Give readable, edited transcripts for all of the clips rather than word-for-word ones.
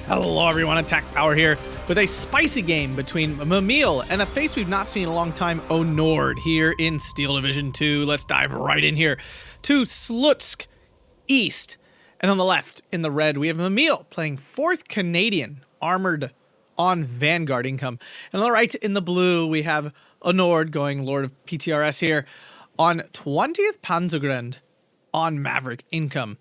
Hello everyone, Attack Power here with a spicy game between Mimile and a face we've not seen in a long time, Onord, here in Steel Division 2. Let's dive right in here to Slutsk East. And on the left, in the red, we have Mimile playing 4th Canadian, armored on Vanguard income. And on the right, in the blue, we have Onord going Lord of PTRS here on 20th Panzergrenadier on Maverick income.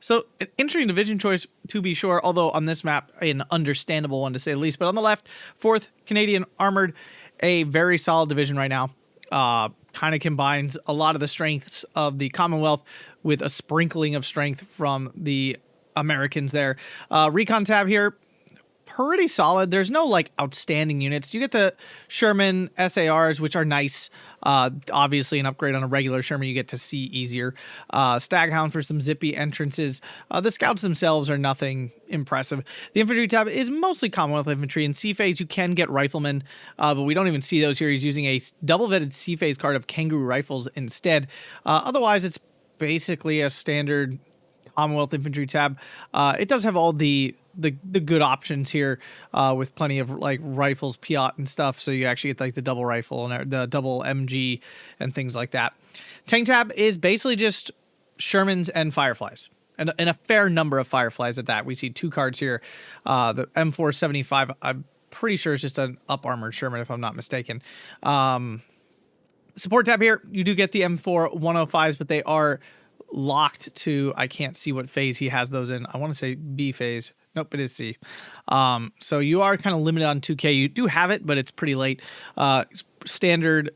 So, an interesting division choice, to be sure, although on this map, an understandable one to say the least. But on the left, 4th Canadian Armored, a very solid division right now. Kind of combines a lot of the strengths of the Commonwealth with a sprinkling of strength from the Americans there. Recon tab here, pretty solid. There's no, like, outstanding units. You get the Sherman SARs, which are nice. Obviously, an upgrade on a regular Sherman you get to see easier. Staghound for some zippy entrances. The scouts themselves are nothing impressive. The infantry tab is mostly Commonwealth infantry. In C-phase, you can get riflemen, but we don't even see those here. He's using a double-vetted C-phase card of Kangaroo rifles instead. Otherwise, it's basically a standard Commonwealth infantry tab. It does have all the good options here with plenty of like rifles, Piat and stuff. So you actually get like the double rifle and the double MG and things like that. Tank tab is basically just Shermans and Fireflies. And a fair number of Fireflies at that. We see 2 cards here. The M475, I'm pretty sure it's just an up armored Sherman if I'm not mistaken. Support tab here, you do get the M4 105s, but they are locked to, I can't see what phase he has those in. I want to say B phase. Nope, it is C. So you are kind of limited on 2K. You do have it, but it's pretty late. Standard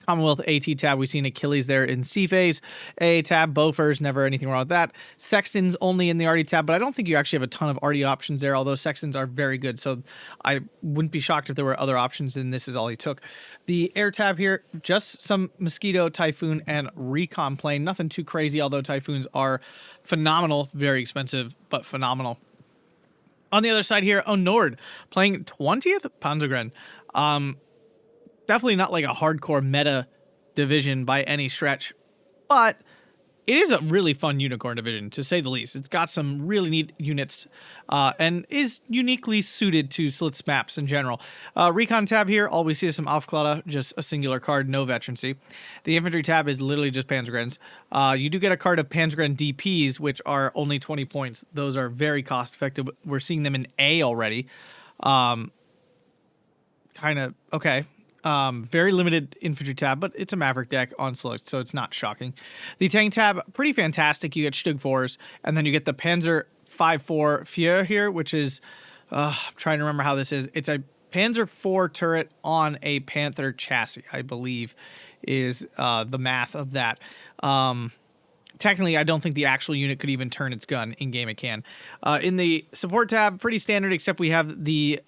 Commonwealth AT tab. We've seen Achilles there in C phase. A tab, Bofors, never anything wrong with that. Sextons only in the Arty tab, but I don't think you actually have a ton of Arty options there, although Sextons are very good. So I wouldn't be shocked if there were other options, and this is all he took. The air tab here, just some Mosquito, Typhoon, and Recon plane. Nothing too crazy, although Typhoons are phenomenal. Very expensive, but phenomenal. On the other side here, Onord playing 20th Panzergrenadier. Definitely not like a hardcore meta division by any stretch, but it is a really fun unicorn division, to say the least. It's got some really neat units and is uniquely suited to Slutsk maps in general. Recon tab here, all we see is some Aufklada, just a singular card, no veterancy. The infantry tab is literally just Panzergrens. You do get a card of Panzergren DPs, which are only 20 points. Those are very cost effective. We're seeing them in A already. Kind of, okay. Very limited infantry tab, but it's a Maverick deck on Slutsk, so it's not shocking. The tank tab, pretty fantastic. You get Stug 4s, and then you get the Panzer 5.4 Fier here, which is, I'm trying to remember how this is. It's a Panzer 4 turret on a Panther chassis, I believe, is the math of that. Technically, I don't think the actual unit could even turn its gun. In-game it can. In the support tab, pretty standard, except we have the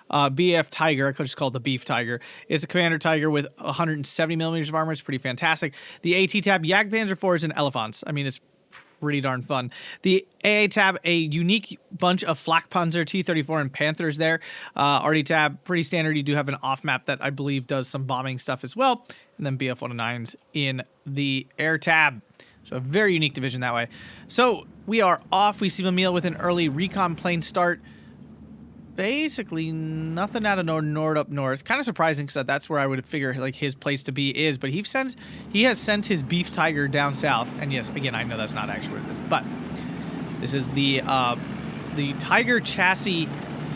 BF Tiger. I could just call it the Beef Tiger. It's a Commander Tiger with 170 millimeters of armor. It's pretty fantastic. The AT tab, Jagdpanzer 4s and Elephants. I mean, it's pretty darn fun. The AA tab, a unique bunch of Flakpanzer, T-34, and Panthers there. Arty tab, pretty standard. You do have an off map that I believe does some bombing stuff as well. And then BF 109s in the air tab. So a very unique division that way. So we are off. We see Mimile with an early recon plane start. Basically nothing out of Nord up north. Kind of surprising because that's where I would figure like his place to be is, but he has sent his Beef Tiger down south. And yes, again, I know that's not actually what it is, but this is the Tiger chassis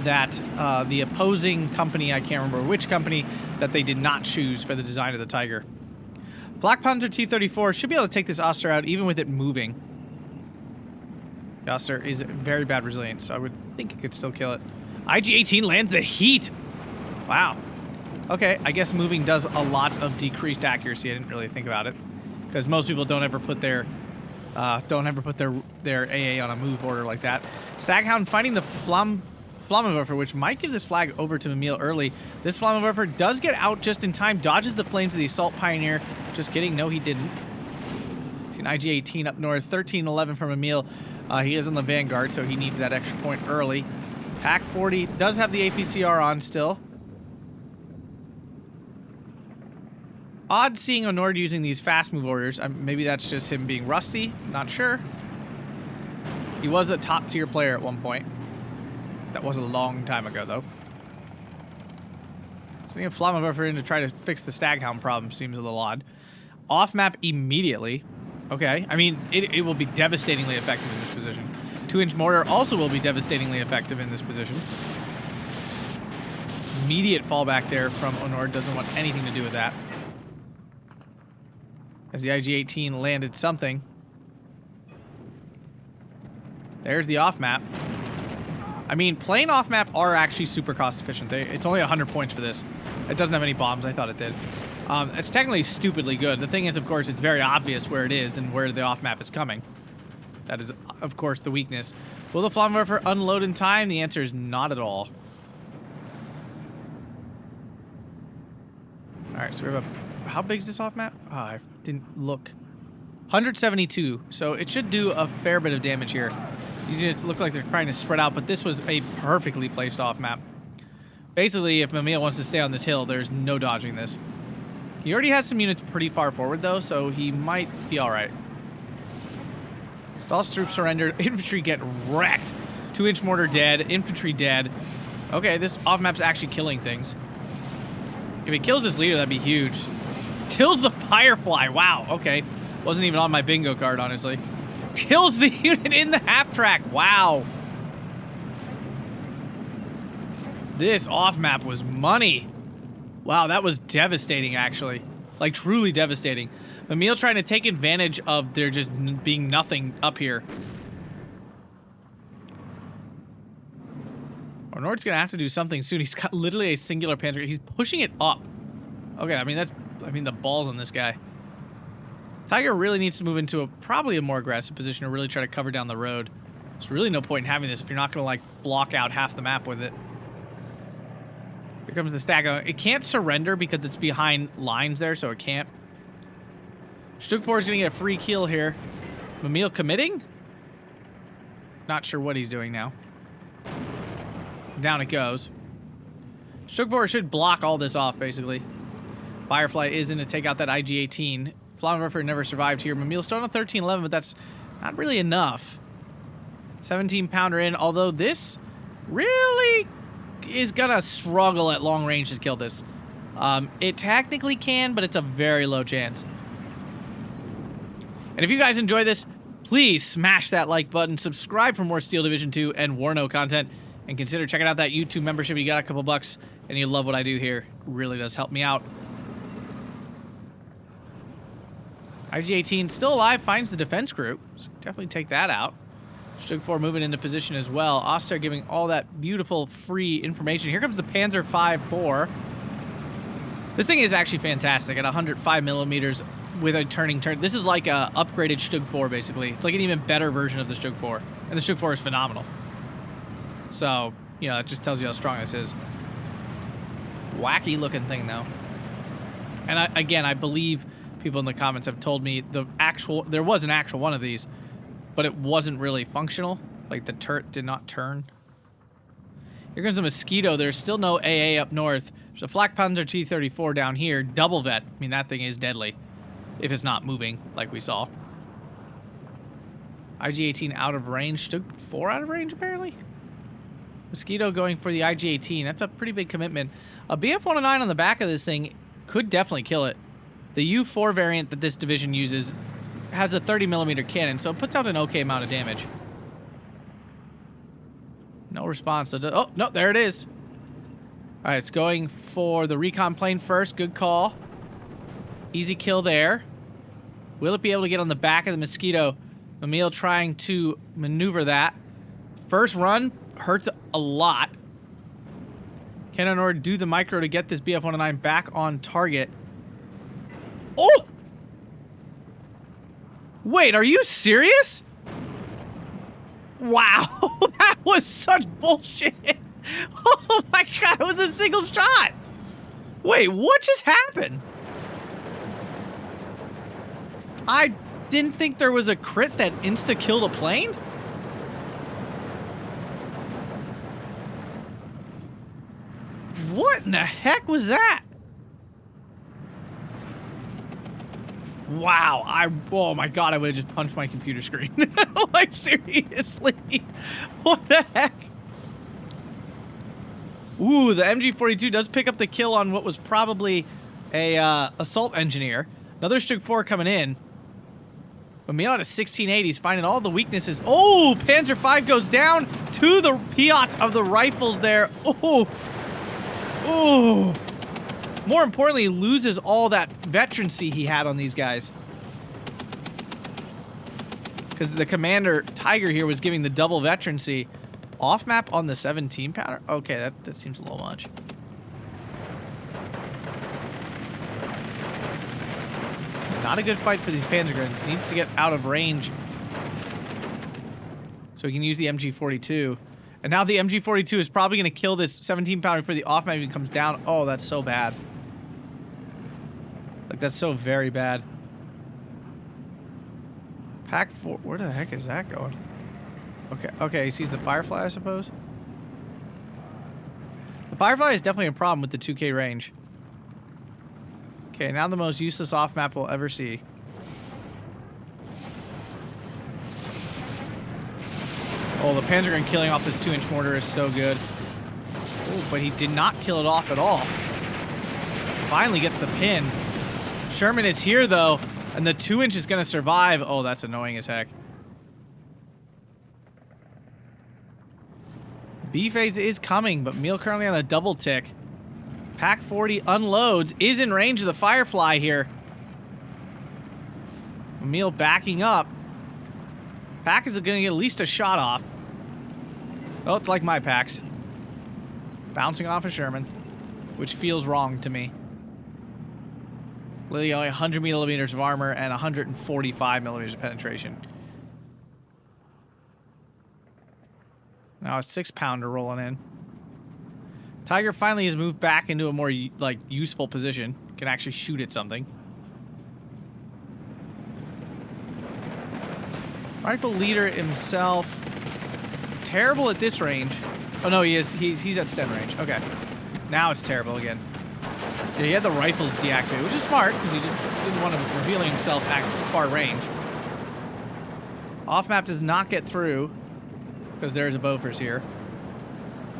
that the opposing company, I can't remember which company, that they did not choose for the design of the Tiger. Black Panzer T-34 should be able to take this Oster out even with it moving. The Oster is very bad resilient, so I would think it could still kill it. IG-18 lands the heat. Wow. Okay, I guess moving does a lot of decreased accuracy. I didn't really think about it because most people don't ever put their AA on a move order like that. Staghound finding the Flammenwerfer, which might give this flag over to Mimile early. This Flammenwerfer does get out just in time, dodges the flames of the Assault Pioneer. Just kidding, no he didn't. See an IG-18 up north, 13-11 from Mimile. He is on the Vanguard, so he needs that extra point early. Pack 40 does have the APCR on still. Odd seeing Onord using these fast move orders. Maybe that's just him being rusty. Not sure. He was a top tier player at one point. That was a long time ago, though. Sending a Flammenwerfer in to try to fix the Staghound problem seems a little odd. Off map immediately. Okay, I mean, it will be devastatingly effective in this position. 2-inch mortar also will be devastatingly effective in this position. Immediate fallback there from Onord. Doesn't want anything to do with that. As the IG-18 landed something. There's the off map. I mean, playing off map are actually super cost efficient. It's only 100 points for this. It doesn't have any bombs. I thought it did. It's technically stupidly good. The thing is, of course, it's very obvious where it is and where the off map is coming. That is, of course, the weakness. Will the Flammenwerfer unload in time? The answer is not at all. All right, so we have a... How big is this off map? Oh, I didn't look. 172. So it should do a fair bit of damage here. These units look like they're trying to spread out, but this was a perfectly placed off map. Basically, if Mimile wants to stay on this hill, there's no dodging this. He already has some units pretty far forward, though, so he might be all right. Stall's troops surrendered. Infantry get wrecked. 2-inch mortar dead. Infantry dead. Okay, this off map's actually killing things. If it kills this leader, that'd be huge. Kills the Firefly. Wow, okay. Wasn't even on my bingo card, honestly. Kills the unit in the half track. Wow. This off map was money. Wow, that was devastating, actually. Like, truly devastating. Mimile trying to take advantage of there just being nothing up here. Onord's gonna have to do something soon. He's got literally a singular Panzer. He's pushing it up. Okay, I mean, the balls on this guy. Tiger really needs to move into probably a more aggressive position to really try to cover down the road. There's really no point in having this if you're not gonna, like, block out half the map with it. Here comes the stack. It can't surrender because it's behind lines there, so it can't. Stug 4 is going to get a free kill here. Mimile committing? Not sure what he's doing now. Down it goes. Stug 4 should block all this off, basically. Firefly is in to take out that IG-18. Flammenwerfer never survived here. Mimile still on a 13-11, but that's not really enough. 17-pounder in, although this really is gonna struggle at long range to kill this. It technically can, but it's a very low chance. And if you guys enjoy this, please smash that like button, subscribe for more Steel Division 2 and Warno content, and consider checking out that YouTube membership. You got a couple bucks and you love what I do here. It really does help me out. IG-18 still alive, finds the defense group. So definitely take that out. Stug 4 moving into position as well. Oster giving all that beautiful free information. Here comes the Panzer 5-4. This thing is actually fantastic at 105 millimeters with a turning turn. This is like a upgraded Stug 4, basically. It's like an even better version of the Stug 4. And the Stug 4 is phenomenal. So, you know, that just tells you how strong this is. Wacky looking thing, though. And again, I believe people in the comments have told me there was an actual one of these, but it wasn't really functional. Like, the turret did not turn. Here comes a Mosquito. There's still no AA up north. There's a Flak Panzer T-34 down here. Double vet. I mean, that thing is deadly. If it's not moving, like we saw. IG-18 out of range. Stug 4 out of range, apparently. Mosquito going for the IG-18. That's a pretty big commitment. A BF-109 on the back of this thing could definitely kill it. The U-4 variant that this division uses has a 30mm cannon, so it puts out an okay amount of damage. No response. Oh, no, there it is. All right, it's going for the recon plane first. Good call. Easy kill there. Will it be able to get on the back of the Mosquito? Mimile trying to maneuver that. First run hurts a lot. Can Onord do the micro to get this BF-109 back on target? Oh! Wait, are you serious? Wow, that was such bullshit. Oh my god, it was a single shot. Wait, what just happened? I didn't think there was a crit that insta-killed a plane? What in the heck was that? Wow, oh my god, I would have just punched my computer screen. Like, seriously? What the heck? Ooh, the MG42 does pick up the kill on what was probably a assault engineer. Another Stug 4 coming in. Mimile at a 1680s, finding all the weaknesses. Oh, Panzer 5 goes down to the Piat of the rifles there. Oh, oh. More importantly, loses all that veterancy he had on these guys. Because the commander, Tiger, here was giving the double veterancy. Off map on the 17 pounder? Okay, that seems a little much. Not a good fight for these Panzergrenadiers. Needs to get out of range so he can use the MG42. And now the MG42 is probably going to kill this 17 pounder before the off map even comes down. Oh, that's so bad. Like, that's so very bad. Pack 4. Where the heck is that going? Okay, he sees the Firefly, I suppose. The Firefly is definitely a problem with the 2K range. Okay, now the most useless off map we'll ever see. Oh, the Panzergrenadier killing off this 2-inch mortar is so good. Oh, but he did not kill it off at all. Finally gets the pin. Sherman is here, though, and the 2-inch is going to survive. Oh, that's annoying as heck. B phase is coming, but Mimile currently on a double tick. Pack 40 unloads, is in range of the Firefly here. Mimile backing up. Pack is going to get at least a shot off. Oh, it's like my packs. Bouncing off of Sherman, which feels wrong to me. Literally only 100 millimeters of armor and 145 millimeters of penetration. Now a 6-pounder rolling in. Tiger finally has moved back into a more, like, useful position. Can actually shoot at something. Rifle leader himself. Terrible at this range. Oh, no, he is. He's at Sten range. Okay. Now it's terrible again. Yeah, he had the rifles deactivated, which is smart, because he didn't want him revealing himself at far range. Off map does not get through, because there's a Bofors here.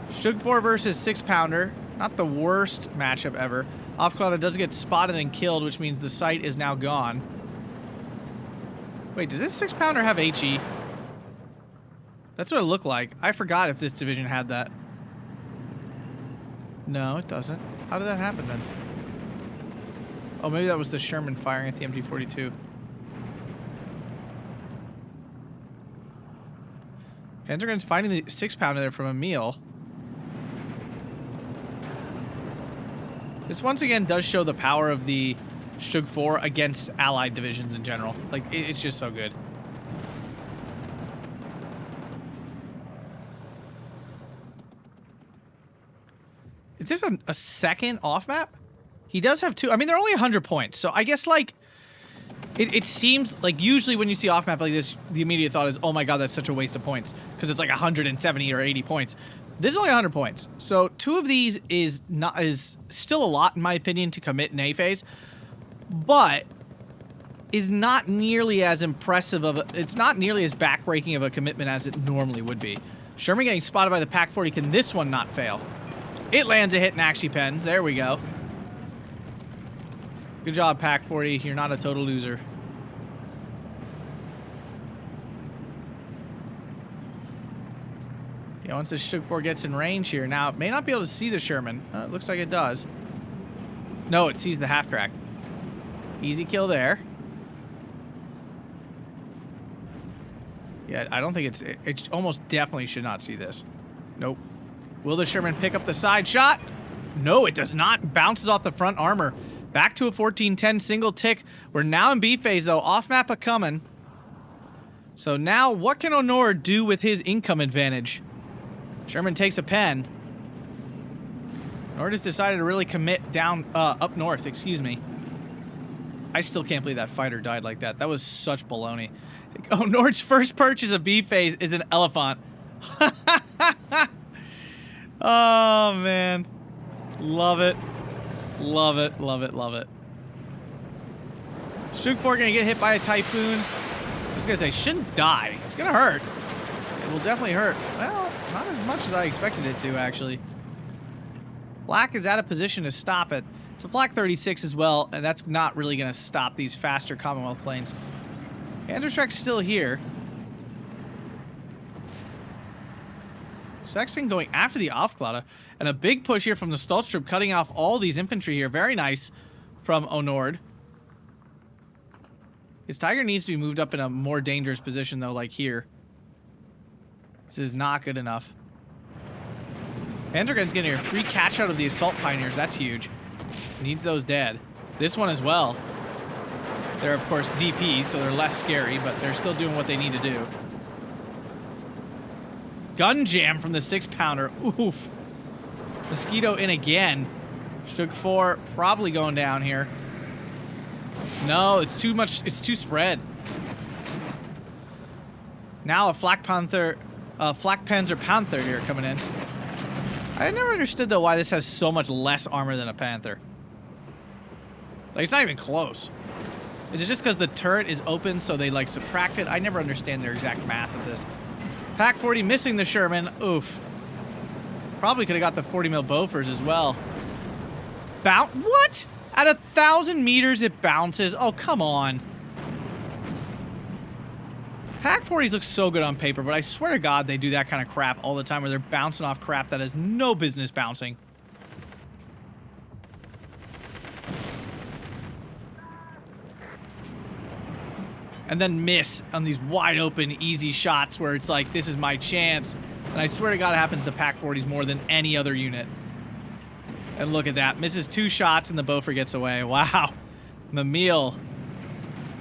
Stug 4 versus 6-pounder. Not the worst matchup ever. Off-Cloud does get spotted and killed, which means the sight is now gone. Wait, does this 6-pounder have HE? That's what it looked like. I forgot if this division had that. No, it doesn't. How did that happen then? Oh, maybe that was the Sherman firing at the MG42. Panzergren's finding the 6-pounder there from Mimile. This once again does show the power of the Stug 4 against allied divisions in general. Like, it's just so good. Is this a second off map? He does have 2. I mean, they're only 100 points. So I guess, like, it seems like usually when you see off map like this, the immediate thought is, oh my god, that's such a waste of points. Because it's like 170 or 80 points. This is only 100 points. So 2 of these is still a lot, in my opinion, to commit in A phase. But is not nearly as impressive of it's not nearly as backbreaking of a commitment as it normally would be. Sherman getting spotted by the Pack 40. Can this one not fail? It lands a hit and actually pens. There we go. Good job, Pack 40. You're not a total loser. Yeah, once the Stug 4 gets in range here, now it may not be able to see the Sherman. It looks like it does. No, it sees the half-track. Easy kill there. Yeah, I don't think it almost definitely should not see this. Nope. Will the Sherman pick up the side shot? No, it does not. Bounces off the front armor. Back to a 1410 single tick. We're now in B phase, though. Off map a coming. So now, what can Onord do with his income advantage? Sherman takes a pen. Onord has decided to really commit down, up north, excuse me. I still can't believe that fighter died like that. That was such baloney. Onord's first purchase of B phase is an elephant. Oh, man. Love it. Love it, love it, love it. Stug 4 gonna get hit by a Typhoon. I was gonna say, shouldn't die. It's gonna hurt. It will definitely hurt. Well, not as much as I expected it to, actually. Flak is out of position to stop it. It's a Flak 36 as well, and that's not really going to stop these faster Commonwealth planes. Panzergrenadier's still here. Sexton going after the Aufklade, and a big push here from the Slutsk, cutting off all these infantry here. Very nice from Onord. His Tiger needs to be moved up in a more dangerous position, though, like here. This is not good enough. Panzergrenadier's getting a free catch out of the Assault Pioneers. That's huge. Needs those dead. This one as well. They're, of course, DPs, so they're less scary, but they're still doing what they need to do. Gun jam from the 6-pounder. Oof. Mosquito in again. Stuk 4 probably going down here. No, it's too much. It's too spread. Now a Flak Panzer Panther here coming in. I never understood, though, why this has so much less armor than a Panther. Like, it's not even close. Is it just because the turret is open, so they, like, subtract it? I never understand their exact math of this. Pack 40 missing the Sherman. Oof. Probably could have got the 40 mil Bofors as well. What? At 1,000 meters it bounces? Oh, come on. Pack 40s look so good on paper, but I swear to God they do that kind of crap all the time where they're bouncing off crap that has no business bouncing. And then miss on these wide open, easy shots where it's like, this is my chance. And I swear to God it happens to Pack 40s more than any other unit. And look at that. Misses 2 shots and the Bofors gets away. Wow. Mimile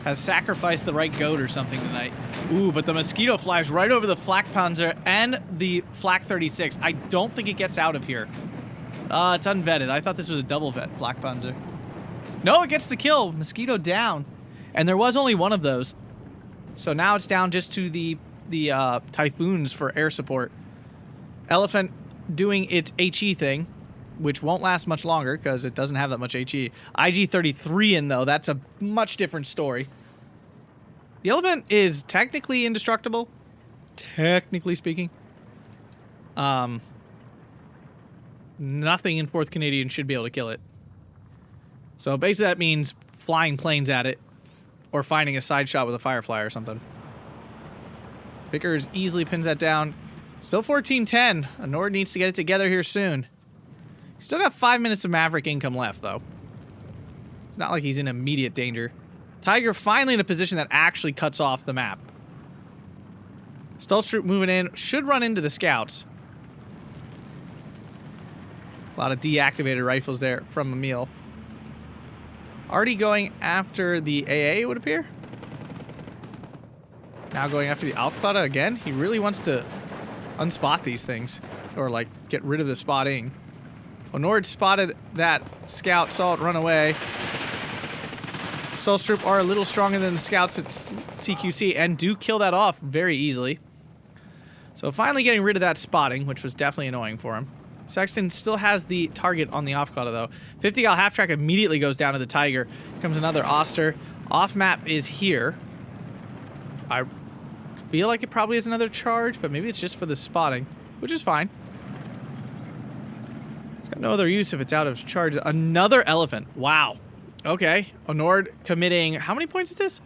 has sacrificed the right goat or something tonight. Ooh, but the Mosquito flies right over the Flak Panzer and the Flak 36. I don't think it gets out of here. It's unvetted. I thought this was a double vet Flak Panzer. No, it gets the kill. Mosquito down. And there was only one of those. So now it's down just to the Typhoons for air support. Elephant doing its HE thing, which won't last much longer because it doesn't have that much HE. IG-33 in, though. That's a much different story. The Elephant is technically indestructible. Technically speaking. Nothing in 4th Canadian should be able to kill it. So basically that means flying planes at it or finding a side shot with a Firefly or something. Vickers easily pins that down. Still 14-10. Onord needs to get it together here soon. Still got 5 minutes of Maverick income left, though. It's not like he's in immediate danger. Tiger finally in a position that actually cuts off the map. Slutsk moving in. Should run into the scouts. A lot of deactivated rifles there from Mimile. Already going after the AA, it would appear. Now going after the Aufklade again. He really wants to unspot these things. Or, like, get rid of the spotting. Onord spotted that scout, saw it run away. Slutsk are a little stronger than the scouts at CQC and do kill that off very easily. So finally getting rid of that spotting, which was definitely annoying for him. Sexton still has the target on the Aufklade, though. 50 cal half track immediately goes down to the Tiger. Here comes another Oster. Off map is here. I feel like it probably is another charge, but maybe it's just for the spotting, which is fine. It's got no other use if it's out of charge. Another Elephant. Wow. Okay. Onord committing... How many points is this?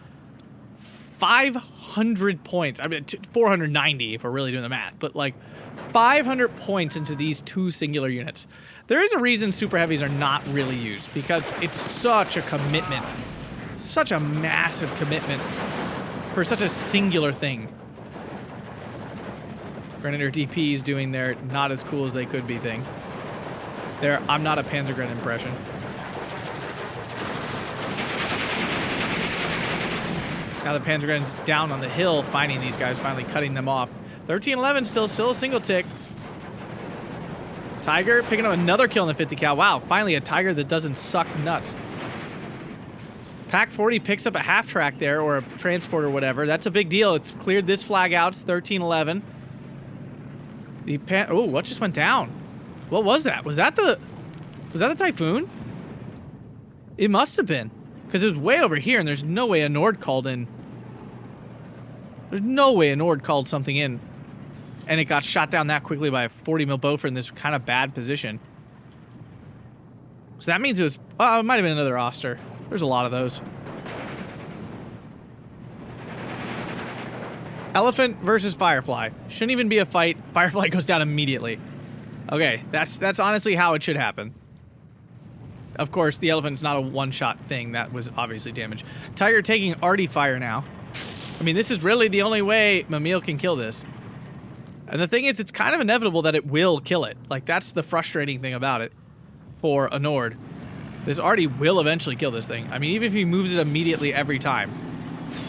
500 points. I mean, 490 if we're really doing the math. But, like, 500 points into these 2 singular units. There is a reason Super Heavies are not really used, because it's such a commitment. Such a massive commitment for such a singular thing. Grenadier DPs doing their not as cool as they could be thing. I'm not a Panzergrenadier impression. Now the Panzergrenadier's down on the hill, finding these guys, finally cutting them off. 13-11 still a single tick. Tiger picking up another kill in the 50 cal. Wow, finally a Tiger that doesn't suck nuts. Pack 40 picks up a half track there, or a transport or whatever. That's a big deal. It's cleared this flag out. It's 13-11. Oh, what just went down? What was that? Was that the Typhoon? It must have been, because it was way over here, and there's no way Onord called in. There's no way Onord called something in, and it got shot down that quickly by a 40 mil Bofors in this kind of bad position. So that means it was... Oh, it might have been another Oster. There's a lot of those. Elephant versus Firefly. Shouldn't even be a fight. Firefly goes down immediately. Okay, that's honestly how it should happen. Of course, the elephant's not a one-shot thing. That was obviously damage. Tiger taking arty fire now. I mean, this is really the only way Mimile can kill this. And the thing is, it's kind of inevitable that it will kill it. Like, that's the frustrating thing about it for Onord. This arty will eventually kill this thing. I mean, even if he moves it immediately every time,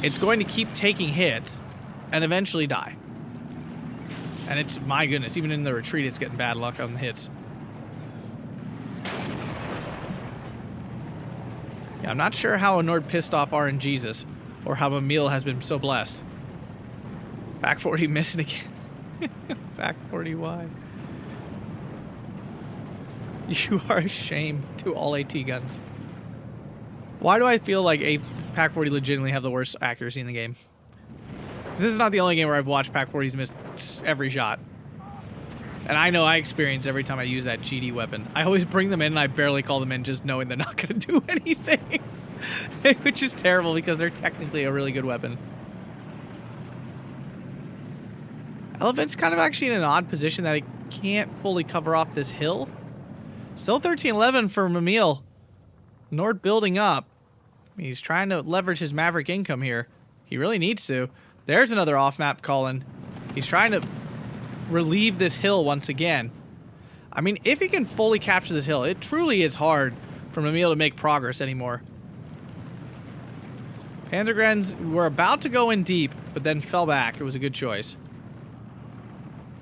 it's going to keep taking hits and eventually die. And it's, my goodness, even in the retreat, it's getting bad luck on the hits. Yeah, I'm not sure how Onord pissed off RNGesus, or how Mimile has been so blessed. Back 40 missing again. Back 40 wide. You are a shame to all AT guns. Why do I feel like a Pack 40 legitimately have the worst accuracy in the game? This is not the only game where I've watched Pack 40s miss every shot. And I know I experience every time I use that GD weapon. I always bring them in and I barely call them in just knowing they're not going to do anything. Which is terrible because they're technically a really good weapon. Elephant's kind of actually in an odd position that he can't fully cover off this hill. Still 13-11 for Mimile. Nord building up. He's trying to leverage his Maverick income here. He really needs to. There's another off-map call-in. He's trying to relieve this hill once again. I mean, if he can fully capture this hill, it truly is hard for Mimile to make progress anymore. Panzergrenadiers were about to go in deep, but then fell back. It was a good choice.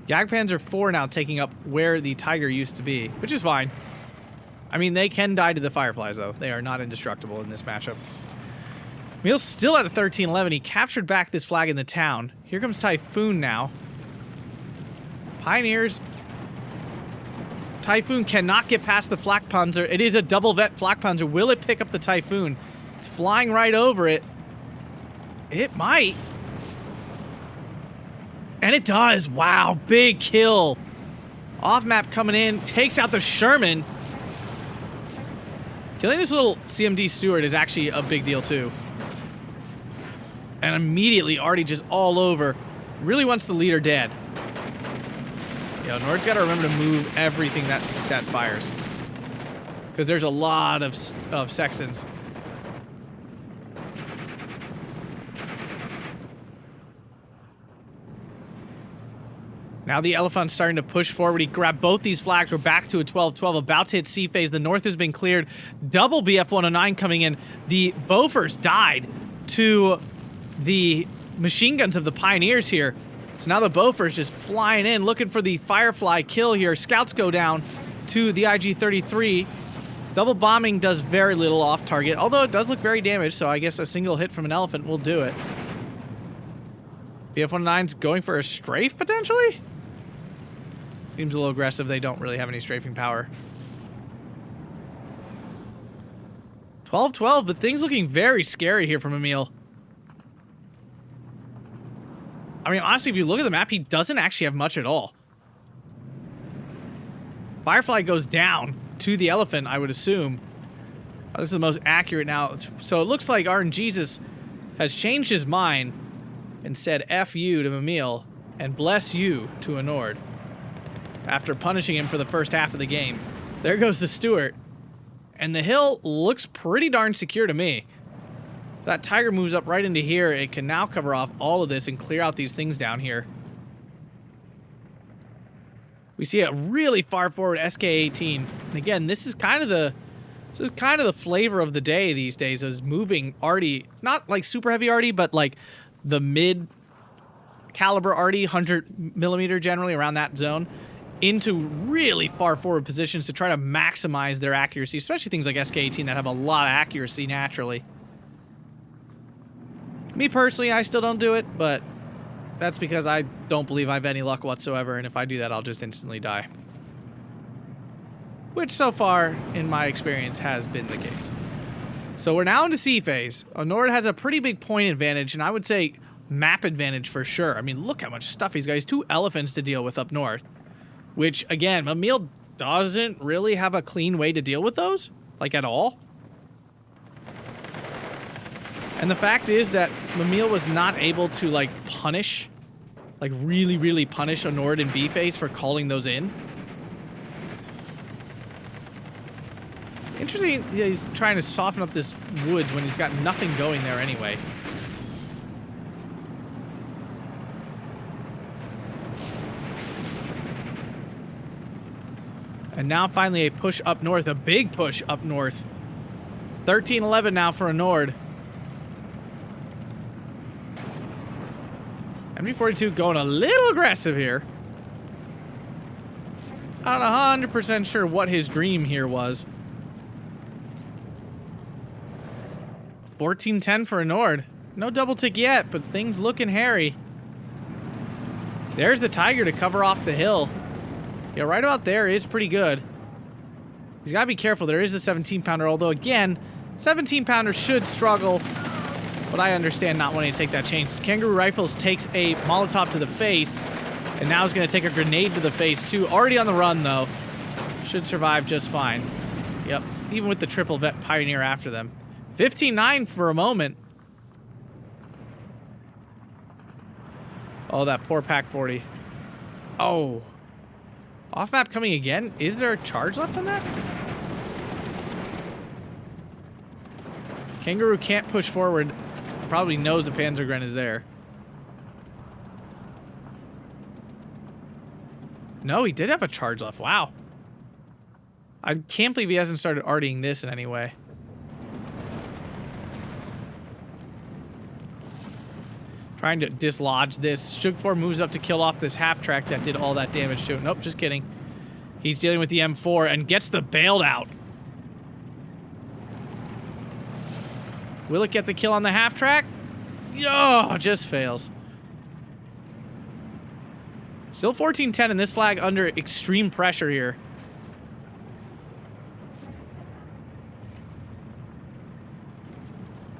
Jagdpanzer 4 now taking up where the Tiger used to be, which is fine. I mean, they can die to the Fireflies, though. They are not indestructible in this matchup. Mile's still at a 13-11. He captured back this flag in the town. Here comes Typhoon now. Pioneers. Typhoon cannot get past the Flak Panzer. It is a double vet Flak Panzer. Will it pick up the Typhoon? It's flying right over it. It might. And it does. Wow, big kill. Off map coming in. Takes out the Sherman. Killing this little CMD Stewart is actually a big deal too. And immediately Artie just all over. Really wants the leader dead. Yo, Nord's got to remember to move everything that fires. Because there's a lot of Sextons. Now the Elephant's starting to push forward. He grabbed both these flags. We're back to a 12-12, about to hit C phase. The north has been cleared. Double BF-109 coming in. The Bofors died to the machine guns of the Pioneers here. So now the Bofors just flying in, looking for the Firefly kill here. Scouts go down to the IG-33. Double bombing does very little off target, although it does look very damaged, so I guess a single hit from an Elephant will do it. BF-109's going for a strafe, potentially? Seems a little aggressive. They don't really have any strafing power. 12-12, but things looking very scary here from Mimile. I mean, honestly, if you look at the map, he doesn't actually have much at all. Firefly goes down to the Elephant, I would assume. This is the most accurate now. So it looks like RNGesus has changed his mind and said F you to Mimile and bless you to Onord after punishing him for the first half of the game. There goes the Stewart. And the hill looks pretty darn secure to me. That Tiger moves up right into here. It can now cover off all of this and clear out these things down here. We see a really far forward SK-18. And again, this is kind of the flavor of the day these days, is moving arty, not like super heavy arty, but like the mid caliber arty, 100 millimeter generally around that zone, into really far forward positions to try to maximize their accuracy, especially things like SK-18 that have a lot of accuracy naturally. Me personally, I still don't do it, but that's because I don't believe I have any luck whatsoever, and if I do that, I'll just instantly die. Which so far, in my experience, has been the case. So we're now into C phase. Onord has a pretty big point advantage, and I would say map advantage for sure. I mean, look how much stuff he's got. He's 2 Elephants to deal with up north. Which, again, Mimile doesn't really have a clean way to deal with those. like at all. And the fact is that Mimile was not able to like punish, like really punish Onord and B-Phase for calling those in. Interesting, yeah, he's trying to soften up this woods when he's got nothing going there anyway. And now finally a push up north, a big push up north. 13-11 now for Onord. MG42 going a little aggressive here. Not 100% sure what his dream here was. 14-10 for Onord. No double tick yet, but things looking hairy. There's the Tiger to cover off the hill. Yeah, right about there is pretty good. He's got to be careful. There is the 17-pounder, although, again, 17-pounder should struggle, but I understand not wanting to take that chance. Kangaroo Rifles takes a Molotov to the face, and now is going to take a grenade to the face, too. Already on the run, though. Should survive just fine. Yep, even with the triple vet Pioneer after them. 15-9 for a moment. Oh, that poor Pack 40. Oh. Off map coming again? Is there a charge left on that? Kangaroo can't push forward. Probably knows the Panzergrenadier is there. No, he did have a charge left. Wow. I can't believe he hasn't started artying this in any way. Trying to dislodge this. Shug 4 moves up to kill off this half-track that did all that damage to it. Nope, just kidding. He's dealing with the M4 and gets the bailed out. Will it get the kill on the half-track? Oh, just fails. Still 14-10 in this flag under extreme pressure here.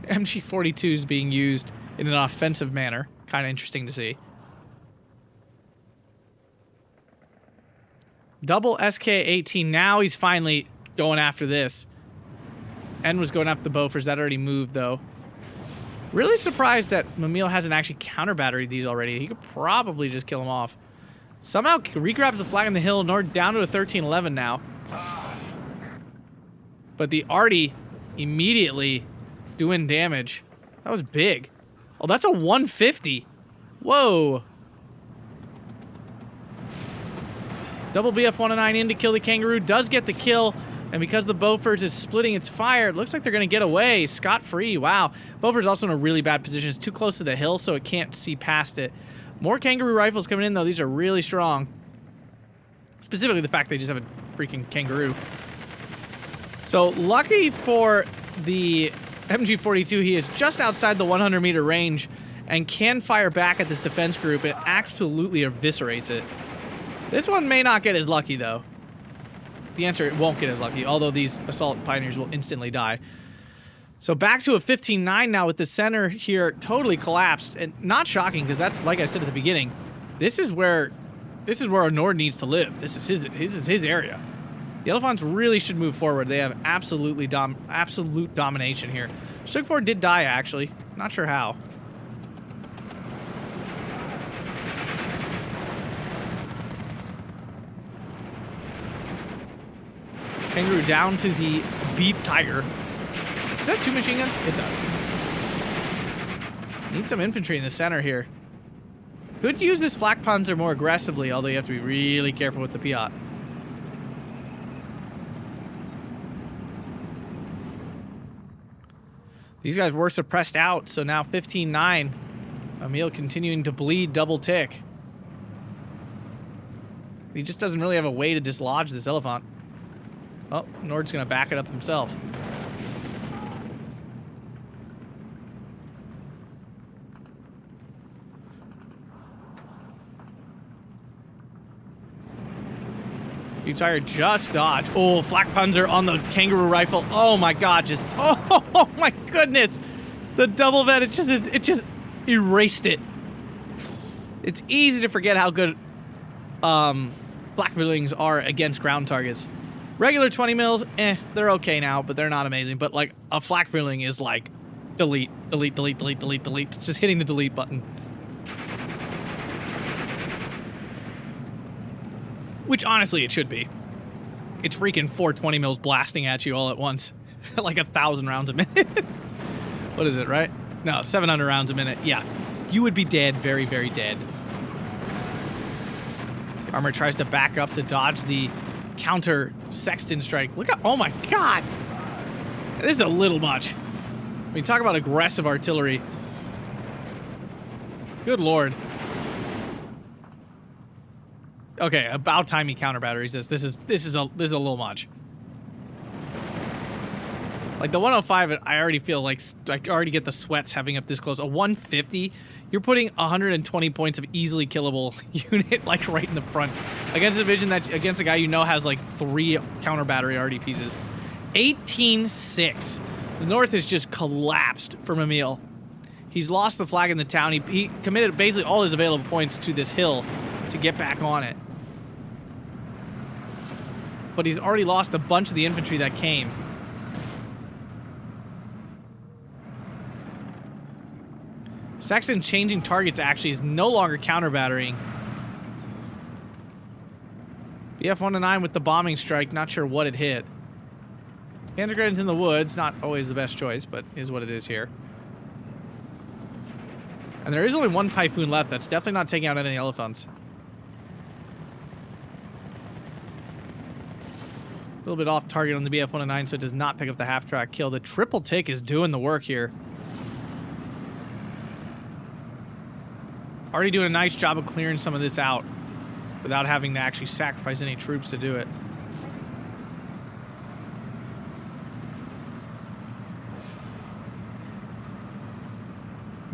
MG42 is being used in an offensive manner. Kind of interesting to see. Double SK-18. Now he's finally going after this. N was going after the Bofors. That already moved, though. Really surprised that Mimile hasn't actually counter-batteried these already. He could probably just kill them off. Somehow regrabs the flag on the hill. Nord down to a 13-11 now. But the arty immediately doing damage. That was big. Oh, that's a 150. Whoa. Double BF-109 in to kill the Kangaroo. Does get the kill. And because the Bofors is splitting its fire, it looks like they're going to get away scot-free. Wow. Bofors also in a really bad position. It's too close to the hill, so it can't see past it. More Kangaroo rifles coming in, though. These are really strong. Specifically the fact they just have a freaking Kangaroo. So lucky for the MG42, he is just outside the 100-meter range and can fire back at this defense group. It absolutely eviscerates it. This one may not get as lucky, though. The answer, it won't get as lucky, although these Assault Pioneers will instantly die. So back to a 15-9 now with the center here totally collapsed. And not shocking, because that's, like I said at the beginning, this is where Onord needs to live. This is his area. The Elephants really should move forward. They have absolute domination here. Shug 4 did die, actually. Not sure how. Kangaroo down to the Beef Tiger. Does that have 2 machine guns? It does. Need some infantry in the center here. Could use this Flak Panzer more aggressively, although you have to be really careful with the Piat. These guys were suppressed out, so now 15-9. Mimile continuing to bleed double tick. He just doesn't really have a way to dislodge this Elephant. Oh, Nord's going to back it up himself. Beef Tiger just dodged. Oh, Flak Panzer on the Kangaroo rifle. Oh my god, just oh my goodness. The double vet, it just erased it. It's easy to forget how good Flak Villings are against ground targets. Regular 20 mils, they're okay now, but they're not amazing. But like a flak filling is like delete, delete, delete, delete, delete, delete. Just hitting the delete button. Which honestly it should be. It's freaking 420 mils blasting at you all at once. Like 1,000 rounds a minute. What is it, right? No, 700 rounds a minute. Yeah, you would be dead, very, very dead. The armor tries to back up to dodge the counter sexton strike. Look at, oh my god! This is a little much. I mean, talk about aggressive artillery. Good lord. Okay, about time he counter batteries this. This is a little much. Like the 105, I already feel like I already get the sweats having up this close. A 150, you're putting 120 points of easily killable unit like right in the front against a division that against a guy you know has like 3 counter battery already pieces. 18-6. The North has just collapsed for Mimile. He's lost the flag in the town. He committed basically all his available points to this hill to get back on it. But he's already lost a bunch of the infantry that came. Sexton changing targets actually is no longer counter-battering. BF-109 with the bombing strike, not sure what it hit. Panzergrenadiers in the woods, not always the best choice, but is what it is here. And there is only one Typhoon left. That's definitely not taking out any elephants. A little bit off target on the BF-109, so it does not pick up the half-track kill. The triple tick is doing the work here. Already doing a nice job of clearing some of this out without having to actually sacrifice any troops to do it.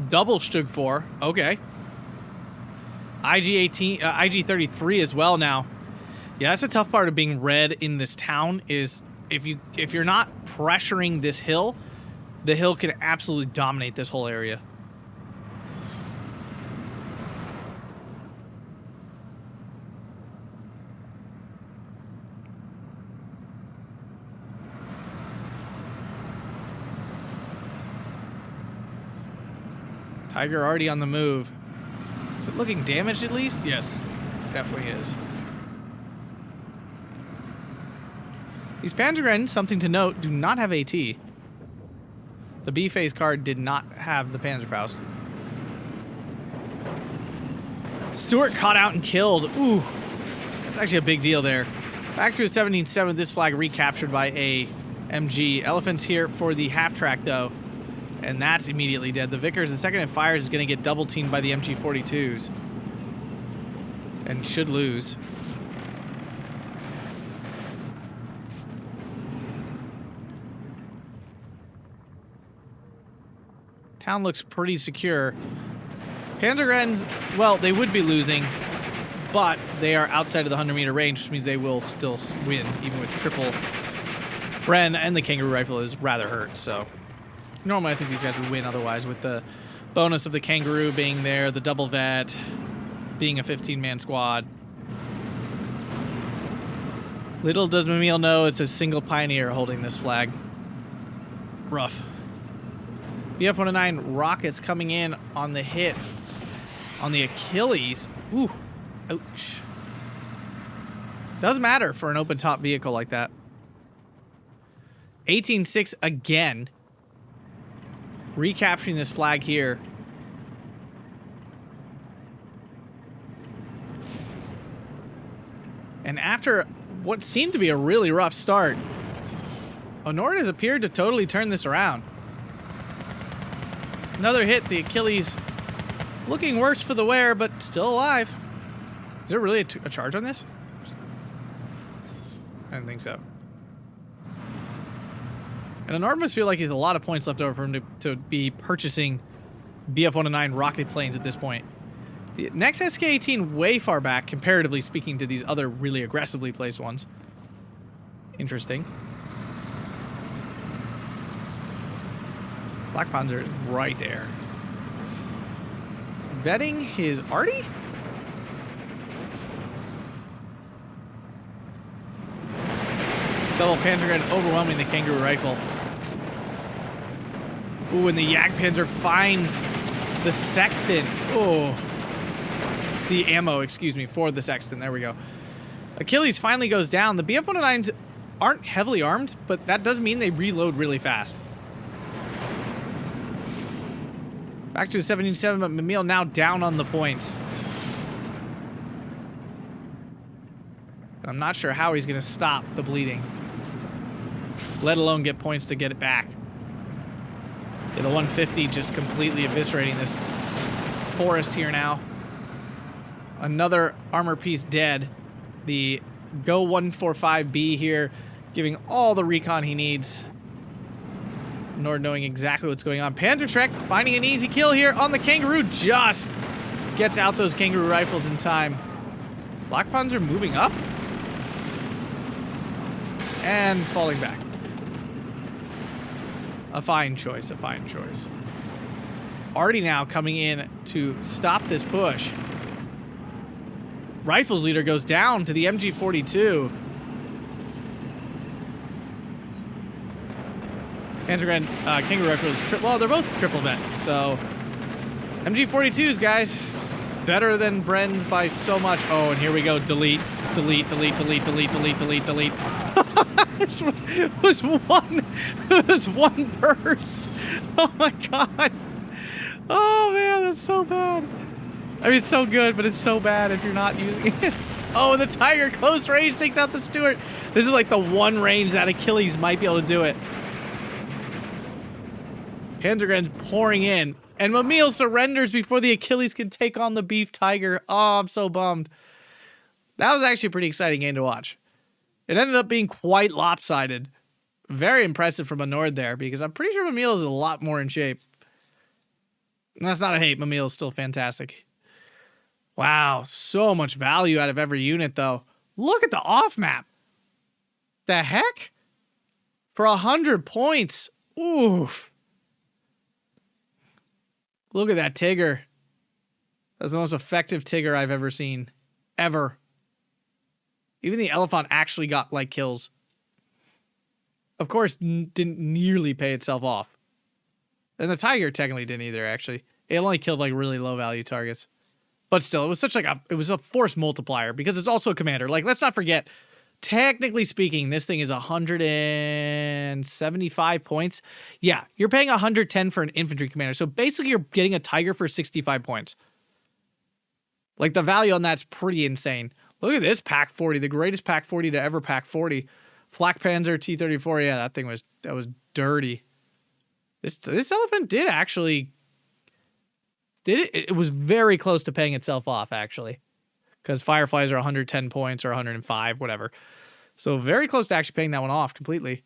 Double Stug 4. Okay. IG-33 as well now. Yeah, that's the tough part of being red in this town is if you're not pressuring this hill, the hill can absolutely dominate this whole area. Tiger already on the move. Is it looking damaged at least? Yes, definitely is. These Panzergrenadiers, something to note, do not have AT. The B-phase card did not have the Panzerfaust. Stuart caught out and killed. Ooh, that's actually a big deal there. Back to a 17-7, this flag recaptured by a MG. Elephants here for the half-track, though. And that's immediately dead. The Vickers, the second it fires, is going to get double-teamed by the MG42s. And should lose. Town looks pretty secure. Panzergrenadiers, well, they would be losing, but they are outside of the 100-meter range, which means they will still win, even with triple Bren, and the Kangaroo rifle is rather hurt, so... Normally, I think these guys would win otherwise, with the bonus of the Kangaroo being there, the double vet, being a 15-man squad. Little does Mimile know it's a single pioneer holding this flag. Rough. BF-109 rockets coming in on the hit on the Achilles. Ooh, ouch. Doesn't matter for an open-top vehicle like that. 18-6 again. Recapturing this flag here. And after what seemed to be a really rough start, Onord has appeared to totally turn this around. Another hit, the Achilles looking worse for the wear, but still alive. Is there really a charge on this? I don't think so. And Onord must feel like he's a lot of points left over for him to be purchasing BF-109 rocket planes at this point. The next SK-18 way far back, comparatively speaking to these other really aggressively placed ones. Interesting. Black Panzer is right there. Vetting his arty? Double Panzergrenadier overwhelming the Kangaroo rifle. Ooh, and the Jagdpanzer finds the Sexton. Oh, the ammo, excuse me, for the Sexton. There we go. Achilles finally goes down. The BF-109s aren't heavily armed, but that does mean they reload really fast. Back to a 77, but Mimile now down on the points. I'm not sure how he's going to stop the bleeding, let alone get points to get it back. Yeah, the 150 just completely eviscerating this forest here now. Another armor piece dead. The Go 145B here, giving all the recon he needs. Onord knowing exactly what's going on. Panzerschreck finding an easy kill here on the Kangaroo. Just gets out those Kangaroo rifles in time. Black Panzer moving up. And falling back. A fine choice, a fine choice. Artie now coming in to stop this push. Rifles leader goes down to the MG42. Panzergrenadier, Kangaroo rifles, well, they're both triple vet, so MG42s, guys, better than Bren's by so much. Oh, and here we go, delete, delete, delete, delete, delete, delete, delete, delete. This was one burst. Oh my god. Oh man, that's so bad. I mean, it's so good, but it's so bad if you're not using it. Oh, and the Tiger close range takes out the Stuart. This is like the one range that Achilles might be able to do it. Panzergren's pouring in, and Mimile surrenders before the Achilles can take on the Beef Tiger. Oh, I'm so bummed. That was actually a pretty exciting game to watch. It ended up being quite lopsided. Very impressive from Onord there, because I'm pretty sure Mimile is a lot more in shape. And that's not a hate. Mimile is still fantastic. Wow, so much value out of every unit, though. Look at the off-map. The heck? For 100 points. Oof. Look at that Tigger. That's the most effective Tigger I've ever seen. Ever. Even the Elephant actually got, like, kills. Of course, didn't nearly pay itself off. And the Tiger technically didn't either, actually. It only killed, like, really low-value targets. But still, it was such, like, it was a force multiplier, because it's also a commander. Like, let's not forget, technically speaking, this thing is 175 points. Yeah, you're paying 110 for an infantry commander. So basically, you're getting a Tiger for 65 points. Like, the value on that's pretty insane. Look at this Pack 40, the greatest Pack 40 to ever Pack 40. Flak Panzer T-34, yeah, that was dirty. This Elephant did actually... It was very close to paying itself off, actually. Because Fireflies are 110 points or 105, whatever. So very close to actually paying that one off completely.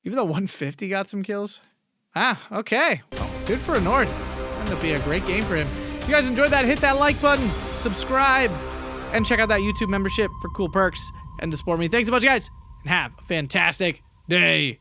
Even though 150 got some kills. Ah, okay. Well, good for Onord. Ended up being a great game for him. If you guys enjoyed that, hit that like button, subscribe, and check out that YouTube membership for cool perks and to support me. Thanks a bunch, guys, and have a fantastic day.